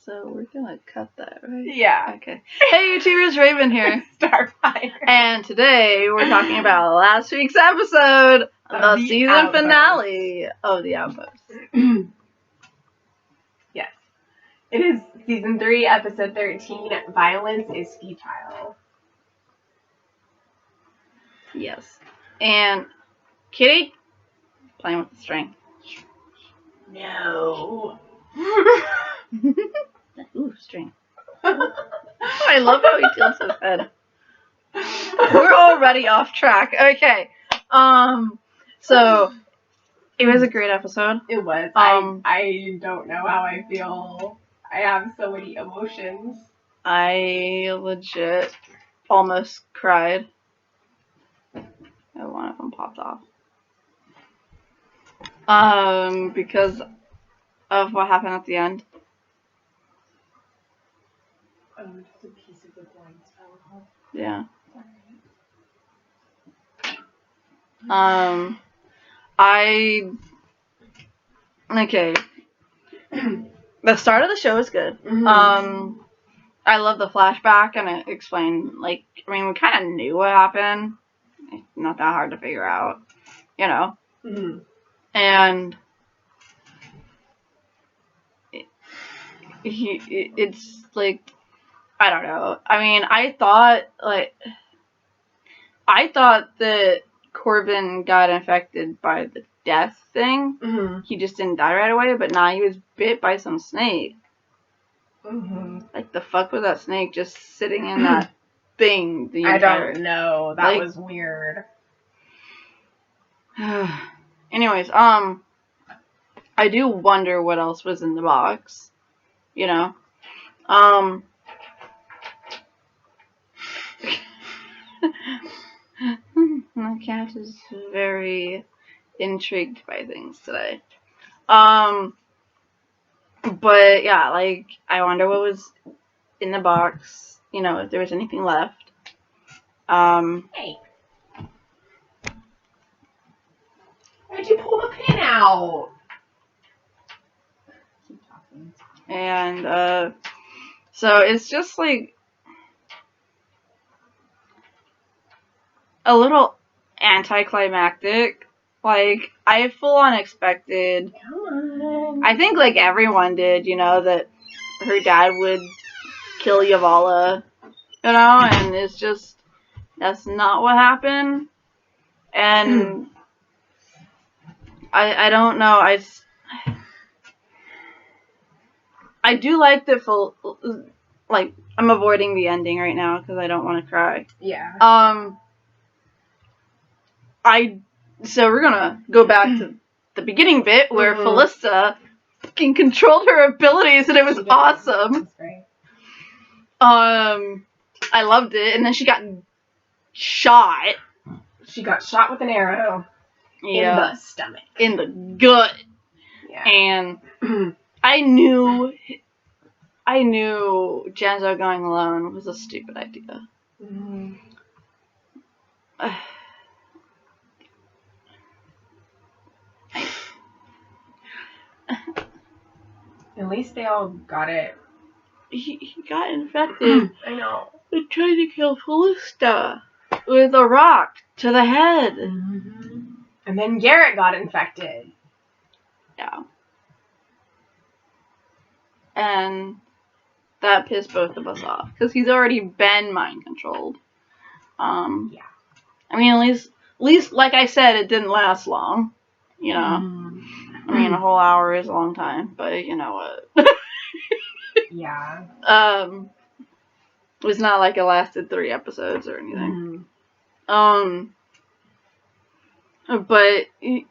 So we're gonna cut that, right? Yeah. Okay. Hey YouTubers, Raven here. Starfire. And today we're talking about last week's episode, the season Outpost. finale of The Outpost. Yes. It is season 3, episode 13, Violence is Futile. Yes. And Kitty playing with the string. No. Ooh, string. I love how he tilts his head. We're already off track. Okay. So it was a great episode. It was. I don't know how I feel. I have so many emotions. I legit almost cried. One of them popped off. Because of what happened at the end. Oh, just a piece of the blinds fell off. Yeah. Okay. The start of the show is good. Mm-hmm. I love the flashback, and it explained, we kind of knew what happened. It's not that hard to figure out, you know. Mm-hmm. And it's like, I don't know. I mean, I thought that Corbin got infected by the death thing. Mm-hmm. He just didn't die right away, but now he was bit by some snake. Mm-hmm. Like, the fuck was that snake just sitting in that thing the entire... I don't know. That was weird. Anyways, I do wonder what else was in the box. You know? My cat is very intrigued by things today. But yeah, I wonder what was in the box, you know, if there was anything left. Hey. Why'd you pull the pin out? Keep talking. And, so it's just a little anticlimactic. I full on expected. Come on. I think everyone did, you know, that her dad would kill Yavala, you know, and it's just, that's not what happened. And I don't know, I do like the full, I'm avoiding the ending right now because I don't want to cry. Yeah. So we're gonna go back to the beginning bit where Felista fucking controlled her abilities, and it was awesome. That's great. I loved it, and then she got shot. She got shot with an arrow in the stomach. In the gut. Yeah. And I knew Genzo going alone was a stupid idea. Mm-hmm. At least they all got it. He got infected. I know. They tried to kill Felista with a rock to the head. Mm-hmm. And then Garrett got infected. Yeah. And that pissed both of us off because he's already been mind controlled. Yeah. I mean, at least, like I said, it didn't last long. You know. Mm. I mean, a whole hour is a long time, but you know what? Yeah. It was not like it lasted 3 episodes or anything. But and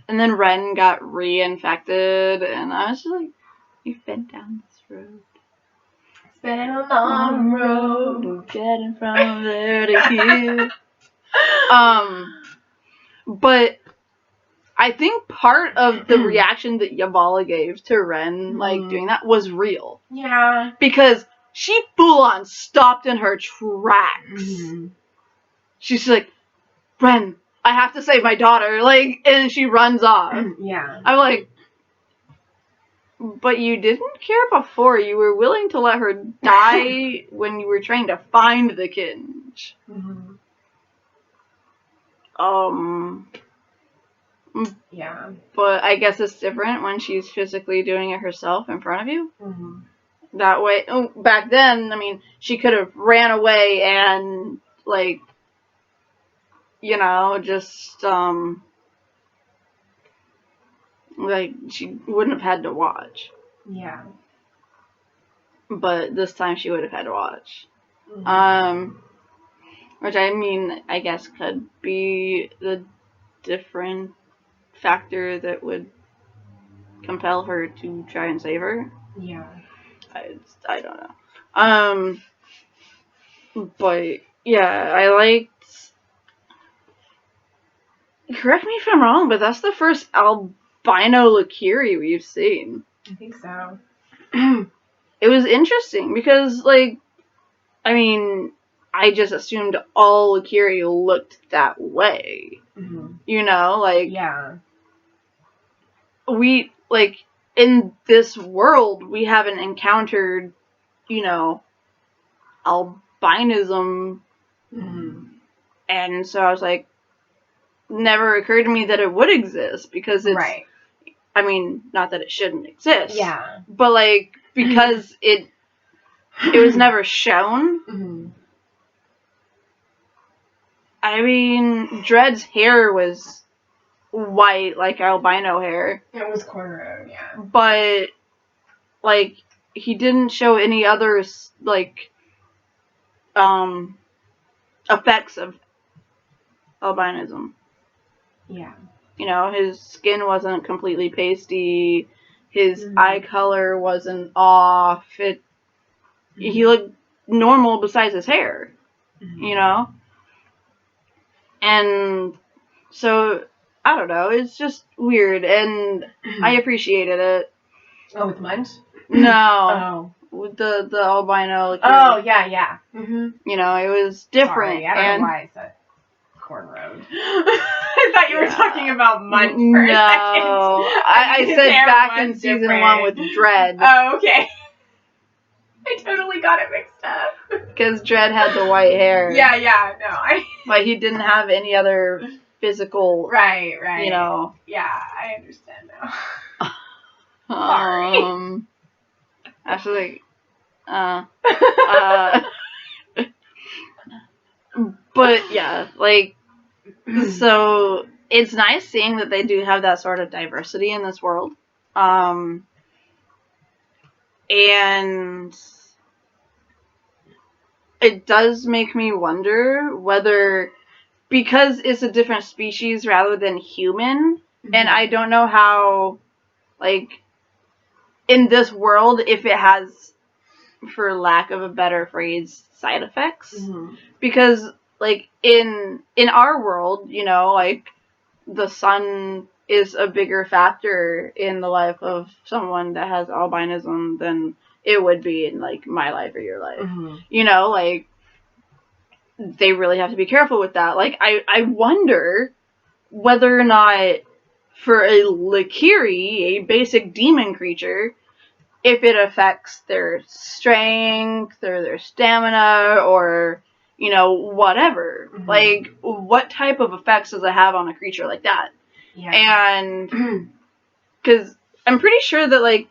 then Ren got reinfected, and I was just like, you've been down this road. It's been a long road. Getting from there to here. But I think part of the reaction that Yavala gave to Ren, doing that, was real. Yeah. Because she full on stopped in her tracks. Mm-hmm. She's like, Ren, I have to save my daughter. And she runs off. Yeah. I'm like, But you didn't care before. You were willing to let her die when you were trying to find the Kinge. Mm-hmm. Yeah. But I guess it's different when she's physically doing it herself in front of you. Mm-hmm. That way, back then, I mean, she could have ran away and, like, you know, just, like, she wouldn't have had to watch. Yeah. But this time she would have had to watch. Mm-hmm. Which, I mean, I guess could be the different factor that would compel her to try and save her. Yeah. I don't know. But yeah, I liked. Correct me if I'm wrong, but that's the first albino Lakiri we've seen. I think so. It was interesting because, like, I mean, I just assumed all Lakiri looked that way. Mm-hmm. You know, like, Yeah. we, like, in this world, we haven't encountered, you know, albinism. Mm-hmm. And so I was like, never occurred to me that it would exist because it's, right. I mean, not that it shouldn't exist. Yeah. But, like, because it was never shown. Mm-hmm. I mean, Dred's hair was white, like albino hair. It was cornrowed, yeah. But, like, he didn't show any other, like, effects of albinism. Yeah. You know, his skin wasn't completely pasty. His eye color wasn't off. He looked normal besides his hair. You know? And so, I don't know. It's just weird. And I appreciated it. Oh, with Munch? No. With the albino. Like, oh, yeah. Mm-hmm. You know, it was different. Sorry, I don't know why I said cornrowed. I thought you were talking about Munch for a second. No. I said back in season 1 with Dred. Oh, okay. I totally got it mixed up. Because Dred had the white hair. Yeah, no. But he didn't have any other physical. Right. You know. Yeah, I understand now. Sorry. Actually, but yeah, like, so it's nice seeing that they do have that sort of diversity in this world. And it does make me wonder whether, because it's a different species rather than human, and I don't know how, like, in this world, if it has, for lack of a better phrase, side effects. Because, like, in our world, you know, like, the sun is a bigger factor in the life of someone that has albinism than it would be in, like, my life or your life. You know, like, they really have to be careful with that. Like, I wonder whether or not for a Lakiri, a basic demon creature, if it affects their strength or their stamina or, you know, whatever. Like, what type of effects does it have on a creature like that? Yeah. And, because I'm pretty sure that, like,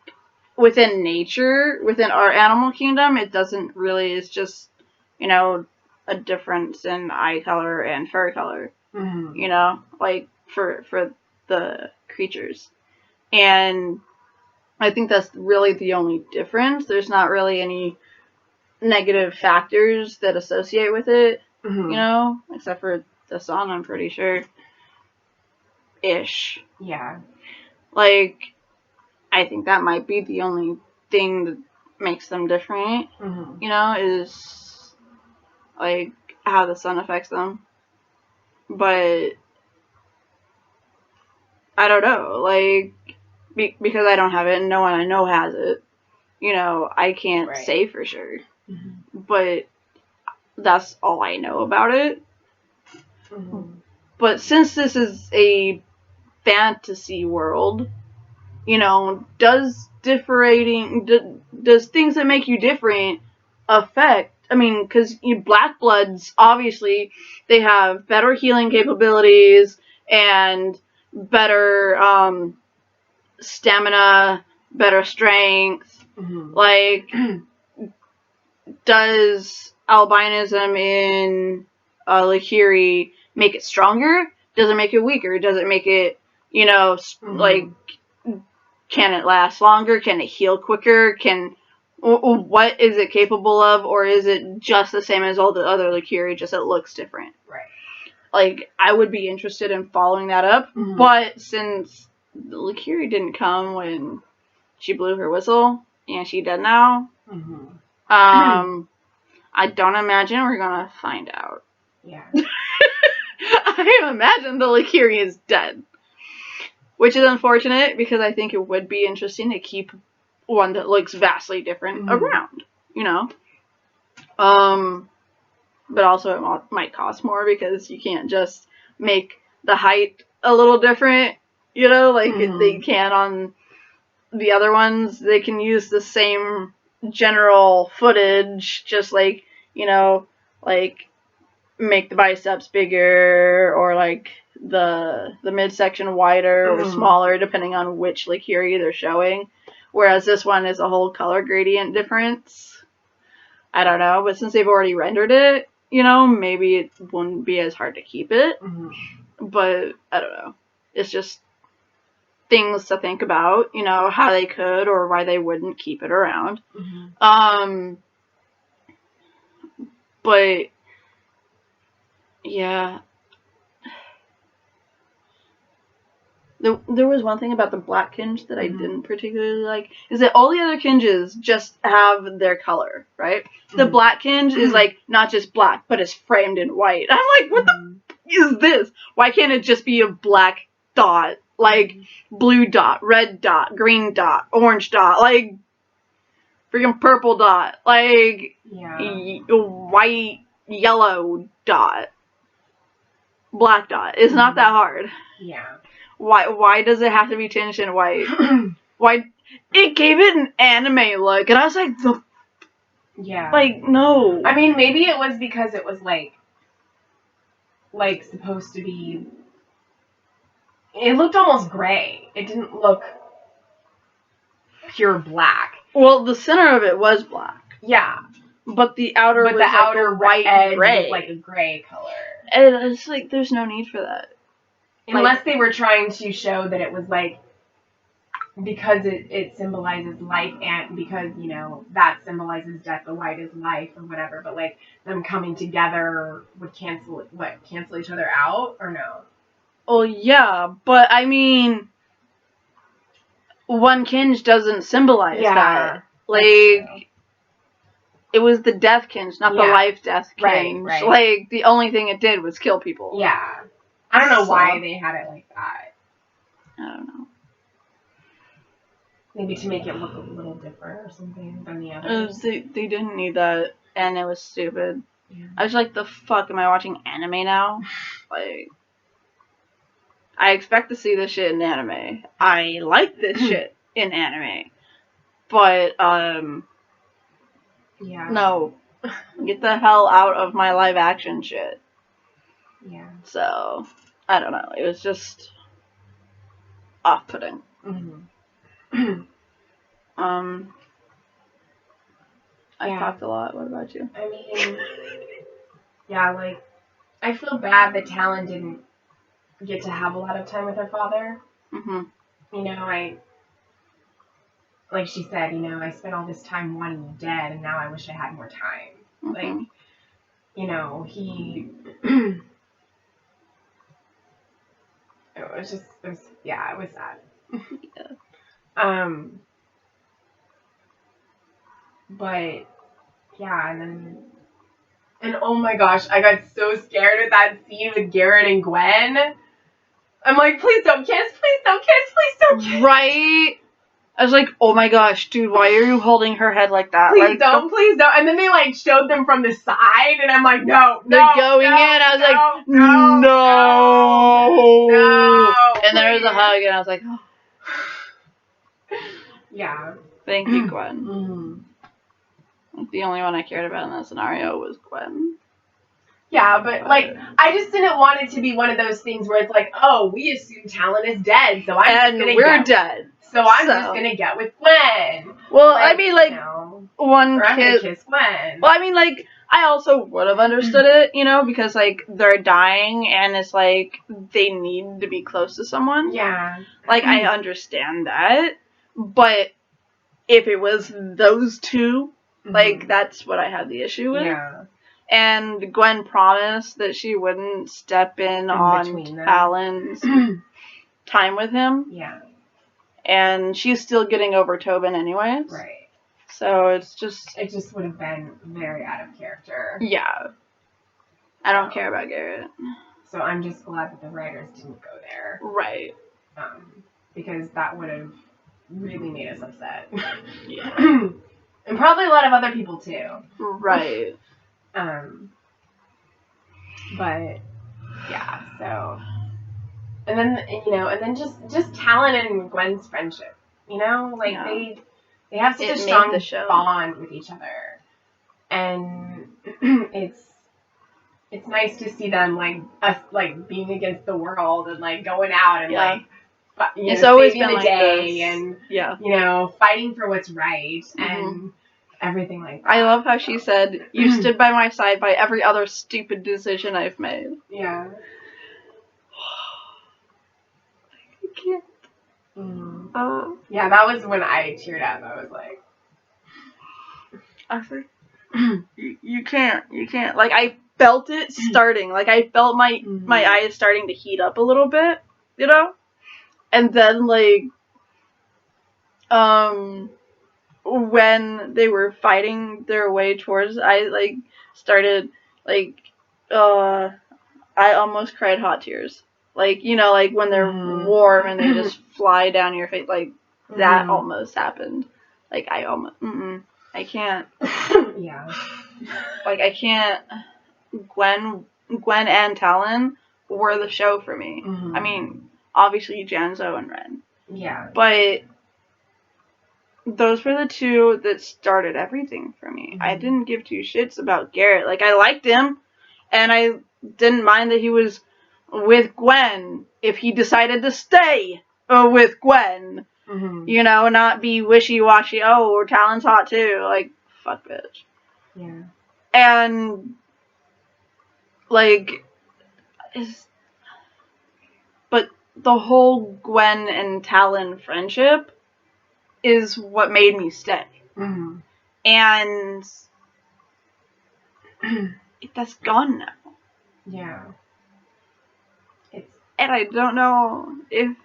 within nature, within our animal kingdom, it doesn't really, it's just, you know, a difference in eye color and fur color. You know, like, for the creatures. And I think that's really the only difference. There's not really any negative factors that associate with it, you know, except for the sun, I'm pretty sure. Ish. Yeah. Like, I think that might be the only thing that makes them different, you know, is, like, how the sun affects them. But I don't know, like, because I don't have it and no one I know has it, you know, I can't say for sure. But that's all I know about it. But since this is a fantasy world, does does things that make you different affect? I mean, because black bloods, obviously, they have better healing capabilities and better stamina, better strength. Mm-hmm. Like, does albinism in Lahiri make it stronger? Does it make it weaker? Does it make it, like, can it last longer? Can it heal quicker? What is it capable of? Or is it just the same as all the other Lahiri, just it looks different? Right. Like, I would be interested in following that up, but since the Lahiri didn't come when she blew her whistle, and she's dead now, I don't imagine we're gonna find out. Yeah. I imagine the Lahiri is dead. Which is unfortunate, because I think it would be interesting to keep one that looks vastly different around, But also it might cost more, because you can't just make the height a little different, like they can on the other ones. They can use the same general footage, just like, like make the biceps bigger, or like the midsection wider or smaller, depending on which Lahiri they're showing. Whereas this one is a whole color gradient difference. I don't know, but since they've already rendered it, maybe it wouldn't be as hard to keep it. But I don't know. It's just things to think about, how they could or why they wouldn't keep it around. But yeah. There was one thing about the black Kinge that I didn't particularly like, is that all the other Kinges just have their color, right? The black Kinge is like not just black, but it's framed in white. I'm like, what the is this? Why can't it just be a black dot? Like blue dot, red dot, green dot, orange dot, like freaking purple dot, like white, yellow dot, black dot. It's not that hard. Yeah. Why does it have to be tinged in white? Why? It gave it an anime look, and I was like, like, no. I mean, maybe it was because it was like supposed to be. It looked almost gray. It didn't look pure black. Well, the center of it was black. Yeah. But the outer was like outer a white edge gray. was like a gray color. And it's like, there's no need for that. Unless they were trying to show that it was like, because it symbolizes life, and because, that symbolizes death, the white is life or whatever, but like them coming together would cancel each other out, or no? Well, yeah, but I mean, one Kinge doesn't symbolize that. Like, it was the death Kinge, not the life death Kinge. Right. Like, the only thing it did was kill people. Yeah. I don't know why they had it like that. I don't know. Maybe to make it look a little different or something than the others. They didn't need that, and it was stupid. Yeah. I was like, the fuck, am I watching anime now? Like, I expect to see this shit in anime. I like this shit in anime. But, no. Get the hell out of my live action shit. Yeah. So, I don't know. It was just off-putting. I talked a lot. What about you? I mean, like, I feel bad that Talon didn't get to have a lot of time with her father. Like she said, I spent all this time wanting you dead, and now I wish I had more time. Like, he... it was sad. But, and oh my gosh, I got so scared at that scene with Garrett and Gwen. I'm like, please don't kiss, please don't kiss, please don't kiss. Right? I was like, oh my gosh, dude, why are you holding her head like that? Please don't. And then they like showed them from the side, and I'm like, no. They're going in. I was like, no. And there was a hug, and I was like, oh. Yeah. Thank you, Gwen. Mm-hmm. The only one I cared about in that scenario was Gwen. Yeah, but like, I just didn't want it to be one of those things where it's like, oh, we assume Talon is dead, so we're dead. So I'm just gonna get with Gwen. Well, I mean, like, you know, one or I'm gonna kid. kiss Gwen. Well, I mean, like, I also would have understood it, you know, because like they're dying and it's like they need to be close to someone. Yeah. Like, I understand that, but if it was those two, like, that's what I had the issue with. Yeah. And Gwen promised that she wouldn't step in on Talon's time with him. Yeah. And she's still getting over Tobin anyways. Right. So it's just... It just would have been very out of character. Yeah. I don't care about Garrett. So I'm just glad that the writers didn't go there. Right. Because that would have really made us upset. Yeah. And probably a lot of other people too. Right. But yeah, so, and then, you know, and then just Talon and Gwen's friendship, you know, like they have such a strong bond with each other, and it's nice to see them like us like being against the world and like going out and like it's always been saving the like day this. And you know, fighting for what's right and everything like that. I love how she said, "You stood by my side by every other stupid decision I've made." Yeah. I can't. Yeah, that was when I teared up. I was like, you can't. Like, I felt it starting. Like, I felt my eyes starting to heat up a little bit, you know? And then, like, when they were fighting their way towards, I, like, started, like, I almost cried hot tears. Like, you know, like, when they're warm and they just fly down your face, like, that almost happened. Like, I almost, I can't. Yeah. Like, I can't. Gwen and Talon were the show for me. I mean, obviously Janzo and Ren. Yeah. But those were the two that started everything for me. I didn't give two shits about Garrett. Like, I liked him, and I didn't mind that he was with Gwen if he decided to stay with Gwen. You know, not be wishy-washy, oh, Talon's hot too. Like, fuck bitch. Yeah. And, like, but the whole Gwen and Talon friendship is what made me stay. And that's gone now. Yeah. And I don't know if,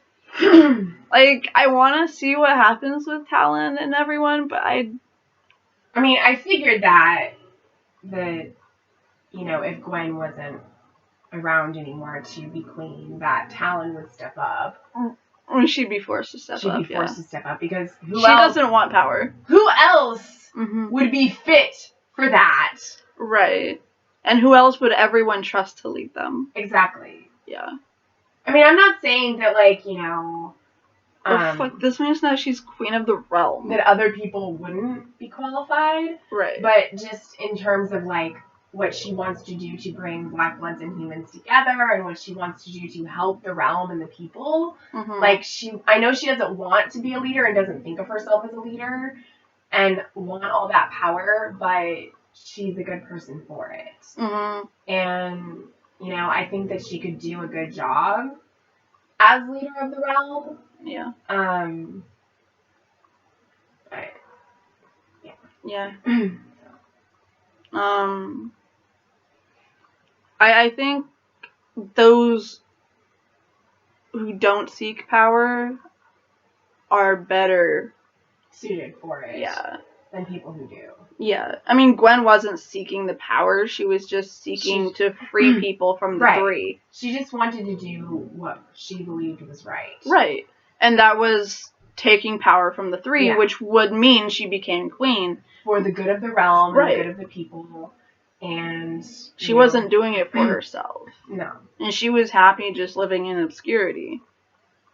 like, I want to see what happens with Talon and everyone, but I mean, I figured that, you know, if Gwen wasn't around anymore to be queen, that Talon would step up. She'd be forced to step up. She'd be forced to step up because she doesn't want power. Who else would be fit for that? Right. And who else would everyone trust to lead them? Exactly. Yeah. I mean, I'm not saying that, like, you know... fuck, this means now she's queen of the realm. That other people wouldn't be qualified. Right. But just in terms of, like, what she wants to do to bring Black Bloods and humans together and what she wants to do to help the realm and the people. Like, I know she doesn't want to be a leader and doesn't think of herself as a leader and want all that power, but she's a good person for it. And, you know, I think that she could do a good job as leader of the realm. Yeah. But, yeah. I think those who don't seek power are better suited for it. Yeah. Than people who do. Yeah. I mean, Gwen wasn't seeking the power. She was just seeking to free people from the three. She just wanted to do what she believed was right. Right. And that was taking power from the three, which would mean she became queen. For the good of the realm, and the good of the people. And she wasn't doing it for herself. No. And she was happy just living in obscurity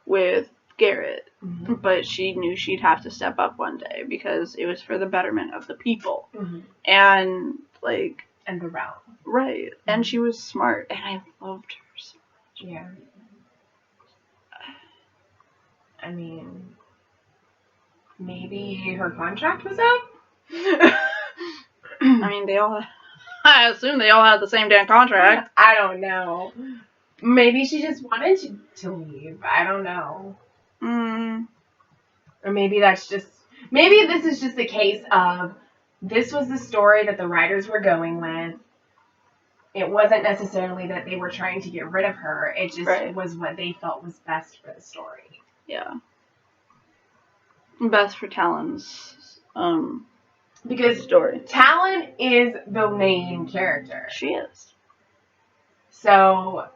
with Garrett. Mm-hmm. But she knew she'd have to step up one day because it was for the betterment of the people. Mm-hmm. And, like... And the realm. Right. Mm-hmm. And she was smart, and I loved her so much. Yeah. I mean, maybe her contract was up? I mean, I assume they all had the same damn contract. I don't know. Maybe she just wanted to leave. I don't know. Or maybe this is just a case of, this was the story that the writers were going with. It wasn't necessarily that they were trying to get rid of her. It just was what they felt was best for the story. Yeah. Best for Talon's because story. Talon is the main character. She is. So,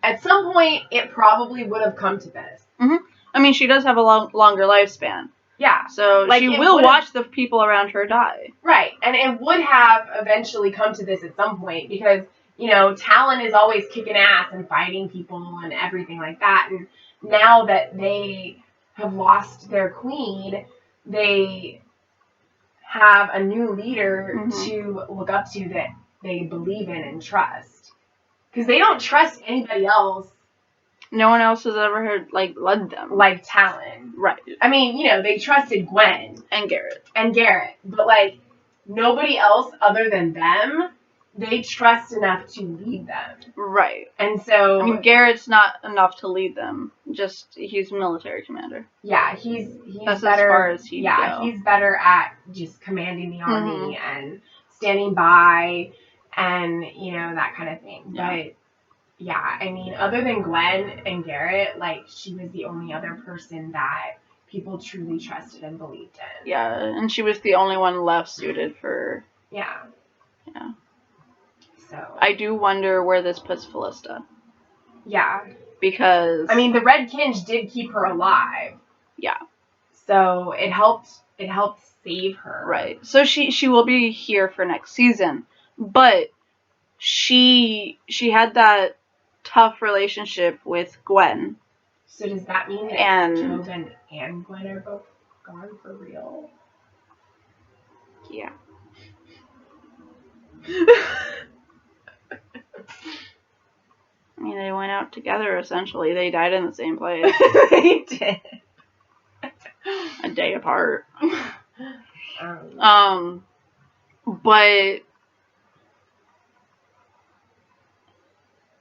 at some point it probably would have come to this. Mm-hmm. I mean, she does have a longer lifespan. Yeah. So she will watch the people around her die. Right. And it would have eventually come to this at some point because, Talon is always kicking ass and fighting people and everything like that. And now that they have lost their queen, they have a new leader to look up to that they believe in and trust. Because they don't trust anybody else. No one else has ever led them. Like Talon. Right. I mean, they trusted Gwen. And Garrett. But, nobody else other than them, they trust enough to lead them. Right. And so... I mean, Garrett's not enough to lead them. Just, he's military commander. Yeah, he's That's better... as far as he'd go. He's better at just commanding the army and standing by and, that kind of thing. Yeah. But... Yeah, I mean, other than Gwen and Garrett, she was the only other person that people truly trusted and believed in. Yeah, and she was the only one left suited for... Yeah. Yeah. So... I do wonder where this puts Felista. Yeah. Because... I mean, the Red Kinge did keep her alive. Yeah. So, it helped save her. Right. So, she will be here for next season. But... She had that tough relationship with Gwen. So does that mean that Tobin and Gwen are both gone for real? Yeah. I mean, they went out together, essentially. They died in the same place. They did. A day apart. But...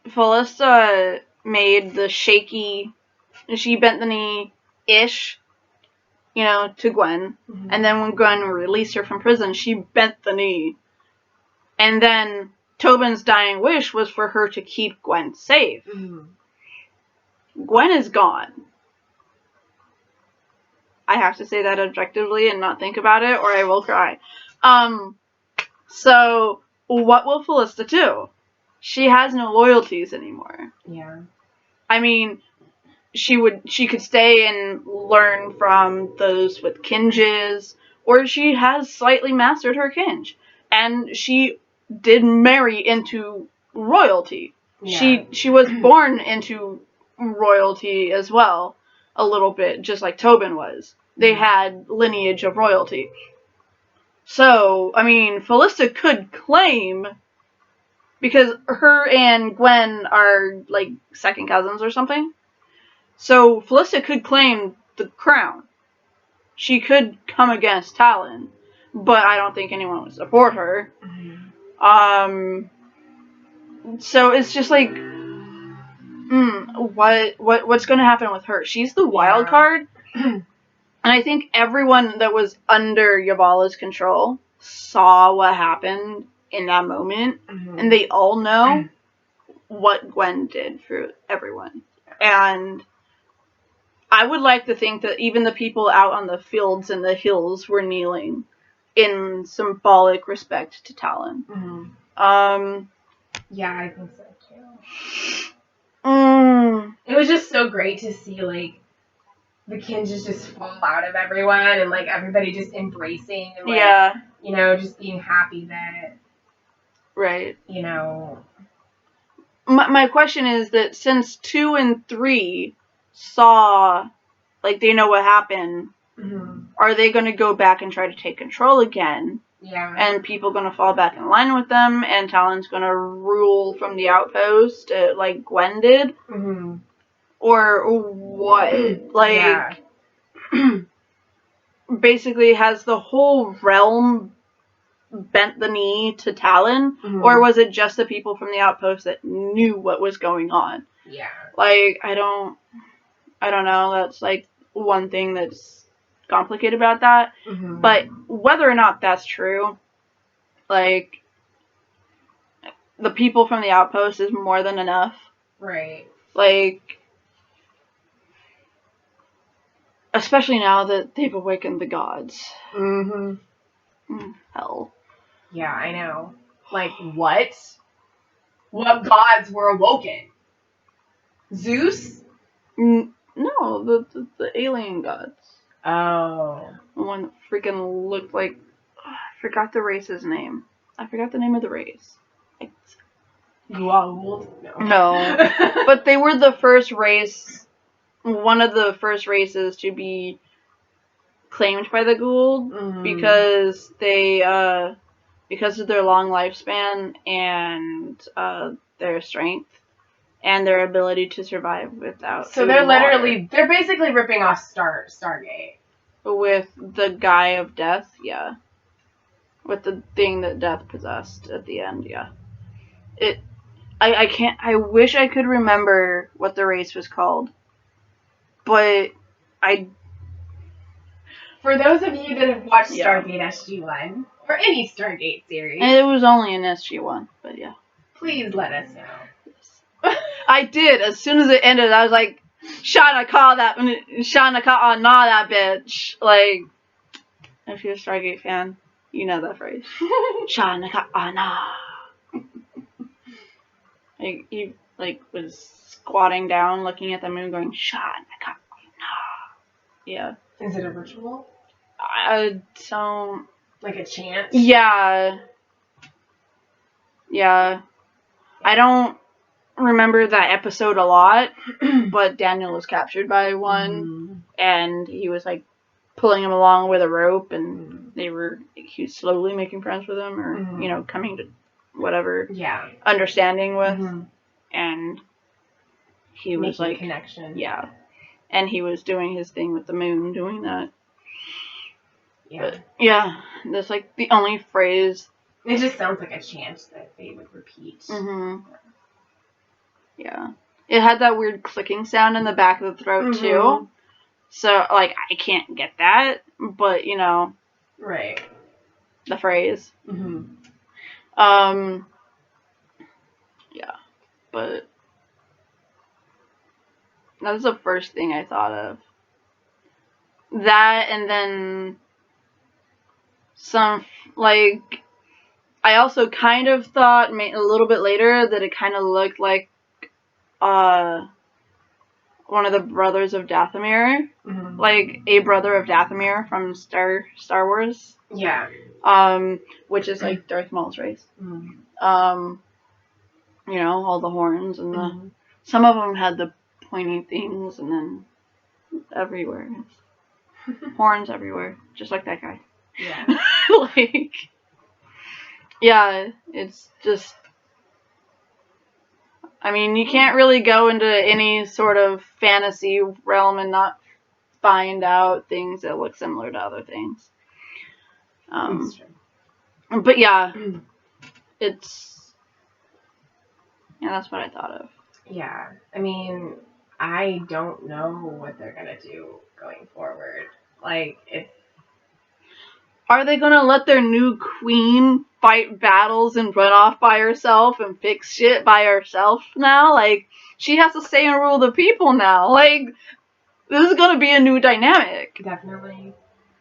Felista made the shaky, she bent the knee-ish, to Gwen. Mm-hmm. And then when Gwen released her from prison, she bent the knee. And then Tobin's dying wish was for her to keep Gwen safe. Mm-hmm. Gwen is gone. I have to say that objectively and not think about it, or I will cry. So, what will Felista do? She has no loyalties anymore. Yeah. I mean, she could stay and learn from those with kinges, or she has slightly mastered her kinge. And she did marry into royalty. Yeah. She was born into royalty as well, a little bit, just like Tobin was. They had lineage of royalty. So, I mean, Felista could claim... Because her and Gwen are, second cousins or something. So, Felista could claim the crown. She could come against Talon. But I don't think anyone would support her. Mm-hmm. So, it's just what's going to happen with her? She's the wild card. And I think everyone that was under Yavala's control saw what happened in that moment, and they all know what Gwen did for everyone. And I would like to think that even the people out on the fields and the hills were kneeling in symbolic respect to Talon. Mm-hmm. Yeah, I think so too. It was just so great to see the kinges just fall out of everyone and everybody just embracing and just being happy that. Right. My question is that since 2 and 3 saw, like, they know what happened, Mm-hmm. are they going to go back and try to take control again? Yeah. And people going to fall back in line with them, and Talon's going to rule from the Outpost, like Gwen did? Mm-hmm. Or what? Like, basically has the whole realm bent the knee to Talon? Mm-hmm. Or was it just the people from the Outpost that knew what was going on? Yeah. Like, I don't know. That's, like, one thing that's complicated about that. Mm-hmm. But whether or not that's true, like, the people from the Outpost is more than enough. Right. Like, especially now that they've awakened the gods. Mm-hmm. Hell. Yeah, I know. Like, what? What gods were awoken? Zeus? No, the alien gods. Oh. The one that freaking looked like... I forgot the race's name. I forgot the name of the race. Goa'uld? No. But they were the first race, one of the first races to be claimed by the Goa'uld, because they, because of their long lifespan and their strength and their ability to survive without. So they're basically ripping off Stargate. With the Guy of Death, yeah. With the thing that Death possessed at the end, yeah. I wish I could remember what the race was called. But for those of you that have watched Stargate SG-1, or any Stargate series... And it was only an SG-1, but yeah. Please let us know. I did. As soon as it ended, I was like, Shauna, call that bitch. Like, if you're a Stargate fan, you know that phrase. Shauna, like, he, like, was squatting down, looking at the moon, going, Shauna. Yeah. Is it a ritual? I don't... Like a chant? Yeah. Yeah. I don't remember that episode a lot, but Daniel was captured by one, and he was, like, pulling him along with a rope, and he was slowly making friends with him, or, you know, coming to whatever understanding with, and he was making like, connection. Yeah. And he was doing his thing with the moon, doing that. Yeah. But, yeah, that's, like, the only phrase. It just sounds like a chant that they would repeat. Yeah. It had that weird clicking sound in the back of the throat, too. So, like, I can't get that, but, you know. Right. The phrase. Yeah. But that was the first thing I thought of. That, and then some, like, I also kind of thought a little bit later that it kind of looked like one of the brothers of Dathomir, like a brother of Dathomir from Star Wars. Yeah. Which is like Darth Maul's race. You know, all the horns and some of them had the pointy things, and then everywhere, horns everywhere, just like that guy. Yeah. Like, yeah, it's just. I mean, you can't really go into any sort of fantasy realm and not find out things that look similar to other things. That's true. But yeah, that's what I thought of. Yeah, I mean, I don't know what they're gonna do going forward. Like, Are they gonna let their new queen fight battles and run off by herself and fix shit by herself now? Like, she has to stay and rule the people now. Like, this is gonna be a new dynamic. Definitely.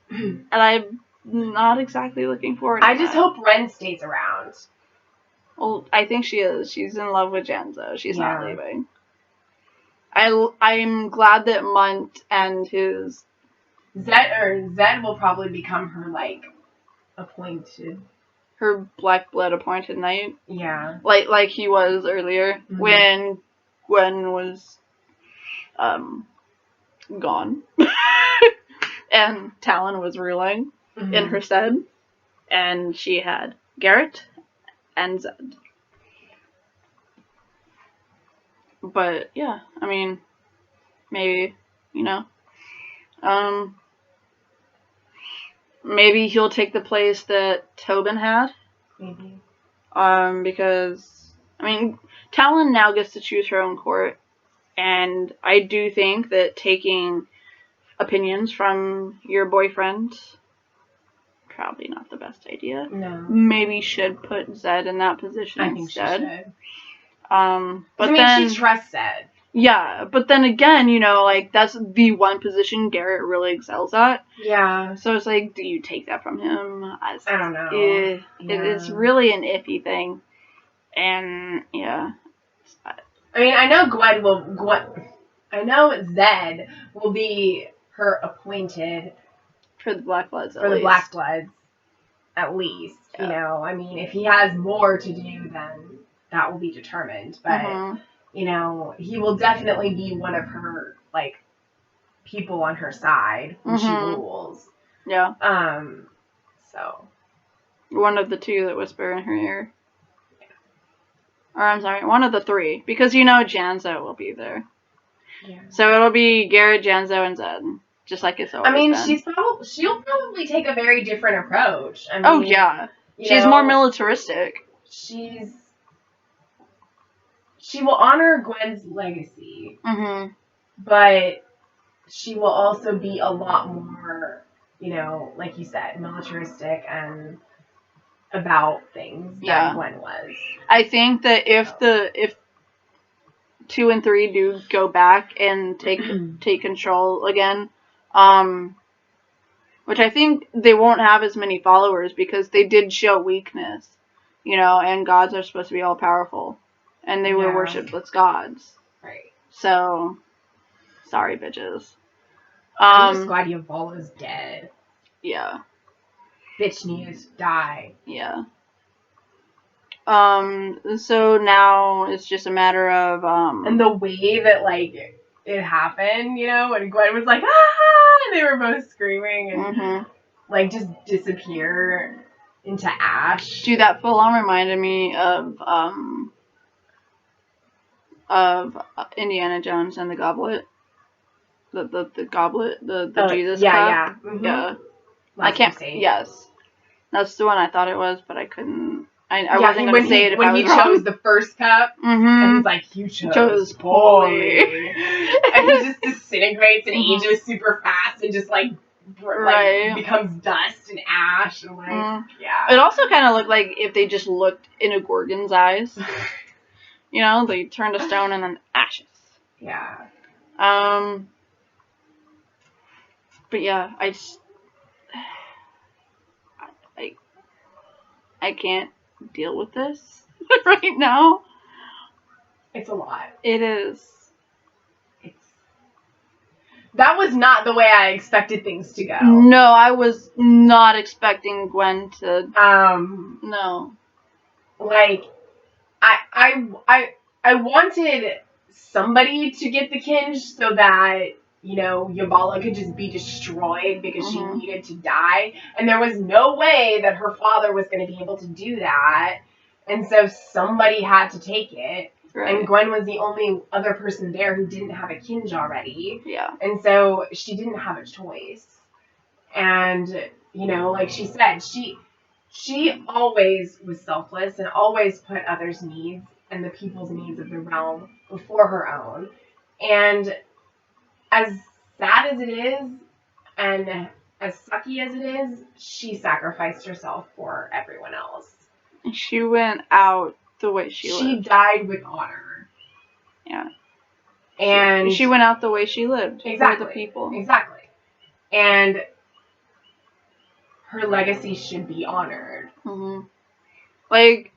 And I'm not exactly looking forward to I just hope Ren stays around. Well, I think she is. She's in love with Genzo. She's not leaving. I'm glad that Munt and his... Zed will probably become her, like, appointed... Her black blood appointed knight. Yeah. Like he was earlier. When Gwen was gone. And Talon was ruling in her stead. And she had Garrett and Zed. But yeah, I mean, maybe, you know. Maybe he'll take the place that Tobin had. Maybe. Because, I mean, Talon now gets to choose her own court. And I do think that taking opinions from your boyfriend, probably not the best idea. No. Maybe should put Zed in that position I think instead. she should. But she trusts Zed. Yeah, but then again, you know, like, that's the one position Garrett really excels at. Yeah. So it's like, do you take that from him? I don't know. It's really an iffy thing. And, yeah. I mean, I know Zed will be her appointed for the Black Bloods, at least. Yeah. You know, I mean, if he has more to do, then that will be determined. But, you know, he will definitely be one of her, like, people on her side when she rules. Yeah. So. One of the two that whisper in her ear. Or, I'm sorry, one of the three. Because, you know, Janzo will be there. Yeah. So it'll be Garrett, Janzo, and Zed. Just like it's always been. She'll probably take a very different approach. I mean, yeah. She's more militaristic. She will honor Gwen's legacy. But she will also be a lot more, you know, like you said, militaristic and about things than Gwen was. I think that if 2 and 3 do go back and take control again, which I think they won't have as many followers because they did show weakness, you know, and gods are supposed to be all powerful, and they were worshipped as gods. Right. So, sorry, bitches. I'm just glad Yavala's dead. Yeah. Bitch needs to die. Yeah. So now it's just a matter of, and the way that, like, it happened, you know, and Gwen was like, ah, and they were both screaming and, like, just disappear into ash. Dude, that full on reminded me of Indiana Jones and the Goblet. The goblet, the Jesus cup. Yeah. I can't. Crusade. Yes, that's the one I thought it was, but I couldn't. I wasn't going to say it if I was when he chose the first cup, and he's like, "You chose poorly," and he just disintegrates and ages super fast and just like becomes dust and ash and like yeah. It also kind of looked like if they just looked in a Gorgon's eyes. You know, they turned to stone and then ashes. Yeah. But yeah, I can't deal with this right now. It's a lot. It is. That was not the way I expected things to go. No, I was not expecting Gwen to. No. Like, I wanted somebody to get the Kinge so that, you know, Yavala could just be destroyed because she needed to die. And there was no way that her father was going to be able to do that. And so somebody had to take it. Right. And Gwen was the only other person there who didn't have a Kinge already. Yeah. And so she didn't have a choice. And, you know, like she said, she always was selfless and always put others' needs and the people's needs of the realm before her own. And as sad as it is, and as sucky as it is, she sacrificed herself for everyone else. She went out the way she lived. She died with honor. Yeah. And she went out the way she lived. Exactly. For the people. Exactly. And her legacy should be honored. Like,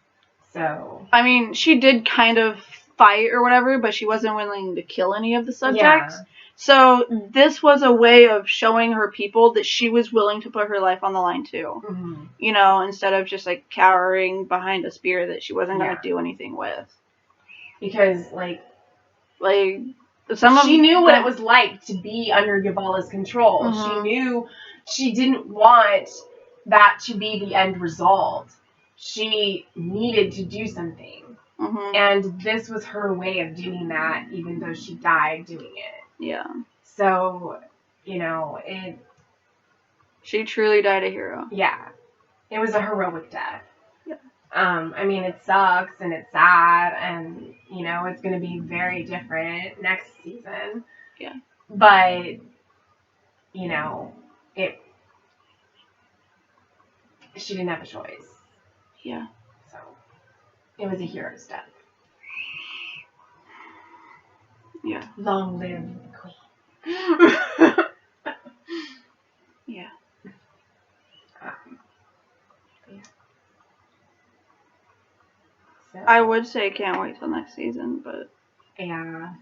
so. I mean, she did kind of fight or whatever, but she wasn't willing to kill any of the subjects. Yeah. So this was a way of showing her people that she was willing to put her life on the line too. You know, instead of just like cowering behind a spear that she wasn't going to do anything with. Because like She knew what it was like to be under Yabala's control. She knew she didn't want that to be the end result. She needed to do something. And this was her way of doing that, even though she died doing it. Yeah. So, she truly died a hero. Yeah. It was a heroic death. Yeah. I mean, it sucks and it's sad and, it's going to be very different next season. Yeah. But, she didn't have a choice. Yeah. So, it was a hero's death. Yeah. Long live the queen. Yeah. So, I would say can't wait till next season, but yeah.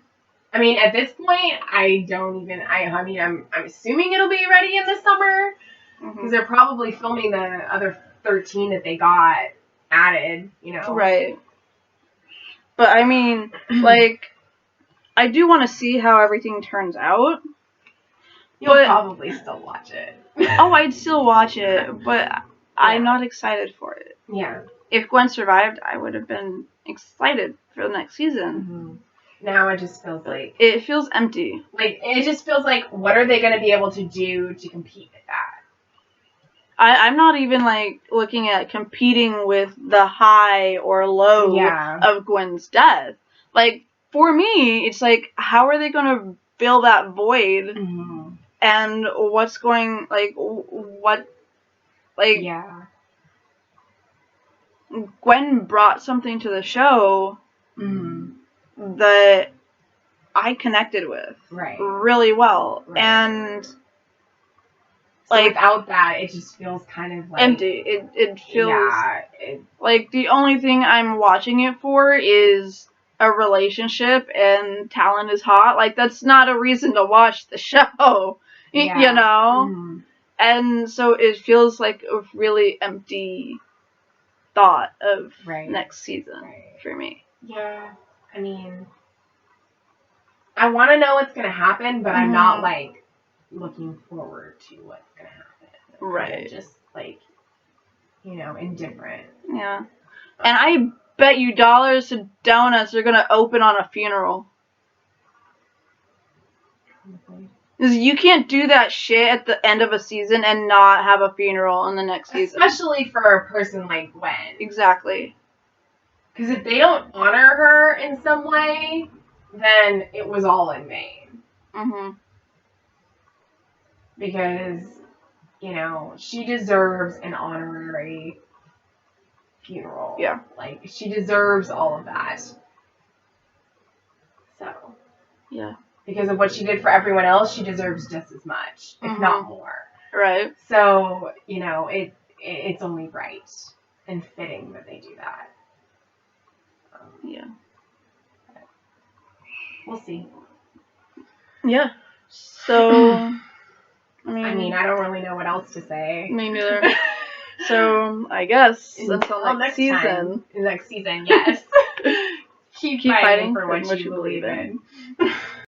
I mean, at this point, I don't even. I mean, I'm assuming it'll be ready in the summer because they're probably filming the other 13 that they got added. Right. But I mean, like, I do want to see how everything turns out. You'll probably still watch it. Oh, I'd still watch it, but I'm not excited for it. Yeah. If Gwen survived, I would have been excited for the next season. Now it just feels like... It feels empty. Like, it just feels like, what are they going to be able to do to compete with that? I'm not even, like, looking at competing with the high or low of Gwen's death. Like, for me, it's like, how are they going to fill that void? And what's going, like, what... Like... Yeah. Gwen brought something to the show that I connected with really well. Right. And so like without that, it just feels kind of like empty. It feels like the only thing I'm watching it for is a relationship and Talon is hot. Like, that's not a reason to watch the show, you know? And so it feels like a really empty thought of next season for me. Yeah, I mean, I want to know what's going to happen, but I'm not, like, looking forward to what's going to happen. Right. I'm just, like, indifferent. Yeah. And I bet you dollars to donuts are going to open on a funeral. Because you can't do that shit at the end of a season and not have a funeral in the next season. Especially for a person like Gwen. Exactly. Because if they don't honor her in some way, then it was all in vain. Because, she deserves an honorary funeral. Yeah. Like, she deserves all of that. So. Yeah. Because of what she did for everyone else, she deserves just as much, if not more. Right. So, it's only right and fitting that they do that. Yeah. We'll see. Yeah. So, I mean, I don't really know what else to say. Me neither. So, I guess until next season. Next season, yes. Keep fighting for what you believe in.